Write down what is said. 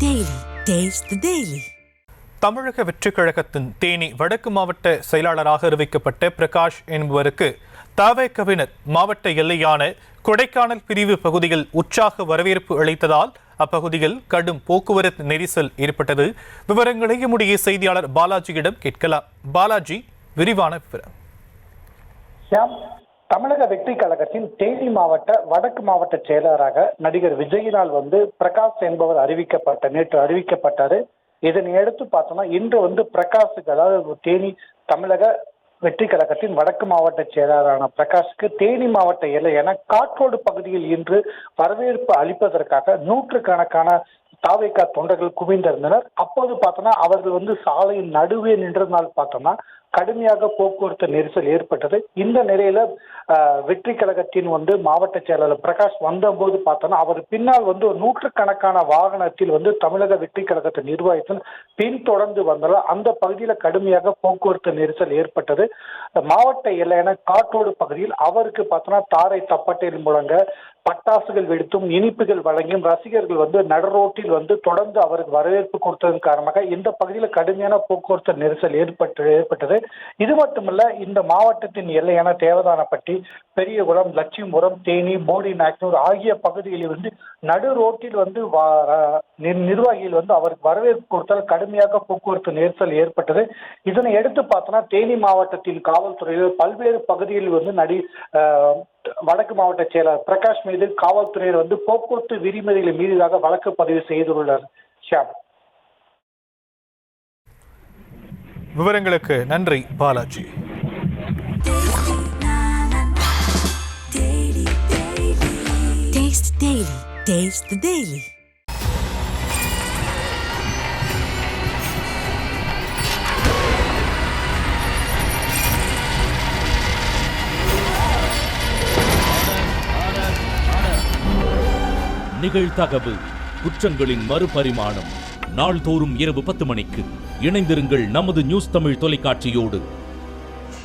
Daily. Taste the Daily. தமிழக வெற்றிக் கழகத்தின் தேனி வடக்கு மாவட்ட செயலாளராக அறிவிக்கப்பட்ட பிரகாஷ் என்பவருக்கு தவேகவினர் மாவட்ட எல்லையான கொடைக்கானல் பிரிவு பகுதியில் உற்சாக வரவேற்பு அளித்ததால் அப்பகுதியில் கடும் போக்குவரத்து நெரிசல் ஏற்பட்டது. விவரங்களை நம்முடைய செய்தியாளர் பாலாஜியிடம் கேட்கலாம். பாலாஜி, விரிவான விவரம். தமிழக வெற்றி கழகத்தின் தேனி மாவட்ட வடக்கு மாவட்ட செயலராக நடிகர் விஜயினால் பிரகாஷ் என்பவர் நேற்று அறிவிக்கப்பட்டாரு. இதனை எடுத்து பார்த்தோம்னா இன்று பிரகாஷுக்கு, அதாவது தேனி தமிழக வெற்றி கழகத்தின் வடக்கு மாவட்ட செயலாளரான பிரகாஷுக்கு தேனி மாவட்ட எல்லையான காற்றோடு பகுதியில் இன்று வரவேற்பு அளிப்பதற்காக நூற்றுக்கணக்கான தாவேகா தொண்டர்கள் குவிந்திருந்தனர். அப்போது பார்த்தோம்னா அவர்கள் சாலையின் நடுவே நின்றதுனால் பார்த்தோம்னா கடுமையாக போக்குவரத்து நெரிசல் ஏற்பட்டது. இந்த நிலையில வெற்றி கழகத்தின் மாவட்ட செயலாளர் பிரகாஷ் வந்தபோது பார்த்தோம்னா அவர் பின்னால் நூற்றுக்கணக்கான வாகனத்தில் தமிழக வெற்றி கழகத்தின் நிர்வாகத்தில் பின்தொடர்ந்து வந்தாலும் அந்த பகுதியில கடுமையாக போக்குவரத்து நெரிசல் ஏற்பட்டது. மாவட்ட எல்லையான காற்றோடு பகுதியில் அவருக்கு பார்த்தோம்னா தாரை தப்பட்டையில் முழங்க, பட்டாசுகள் வெடித்தும் இனிப்புகள் வழங்கியும் ரசிகர்கள் நடுரோட்டில் தொடர்ந்து அவருக்கு வரவேற்பு கொடுத்ததன் காரணமாக இந்த பகுதியில் கடுமையான போக்குவரத்து நெரிசல் ஏற்பட்டது. இது மட்டுமல்ல, இந்த மாவட்டத்தின் எல்லையான தேவதானப்பட்டி, பெரியகுளம், லட்சுமிபுரம், தேனி, போடி நாயக்கனூர் ஆகிய பகுதிகளில் நடு ரோட்டில் நிர்வாகிகள் அவருக்கு வரவேற்பு கொடுத்தால் கடுமையாக போக்குவரத்து நெரிசல் ஏற்பட்டது. இதனை எடுத்து பார்த்தோம்னா தேனி மாவட்டத்தின் காவல்துறையில் பல்வேறு பகுதிகளில் வடக்கு மாவட்ட செயலர் பிரகாஷ் மீது காவல்துறையினர் போக்குவரத்து விதிமுறைகளை மீறியதாக வழக்கு பதிவு செய்துள்ளனர். விவரங்களுக்கு நன்றி Balaji. Taste Daily. Taste the Daily. நிகழ்தகவு குற்றங்களின் மறுபரிமாணம். நாள்தோறும் இரவு 10 மணிக்கு இணைந்திருங்கள் நமது நியூஸ் தமிழ் தொலைக்காட்சியோடு.